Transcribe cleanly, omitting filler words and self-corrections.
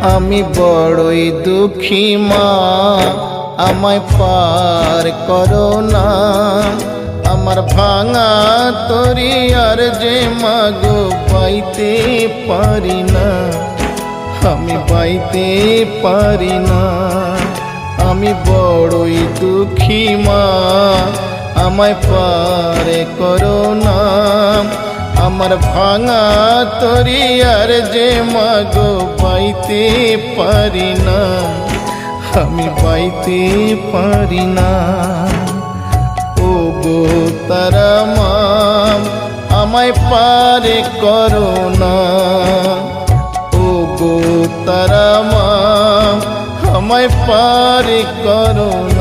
আমি বড়ই দুঃখী মা, আমায় পার করো না। আমার ভাঙা তরি আর যে মাগো পাইতে পারি না, আমি পাইতে পারি না। আমি বড়ই দুঃখী মা, আমায় পার করো না। আমার ভাঙা তরি আর যে মাগো পাইতে পারি না, আমি পাইতে পারি না। ও গো তারা মা, আমায় পার করো না। ও গো তারা মা, আমায় পার করো না।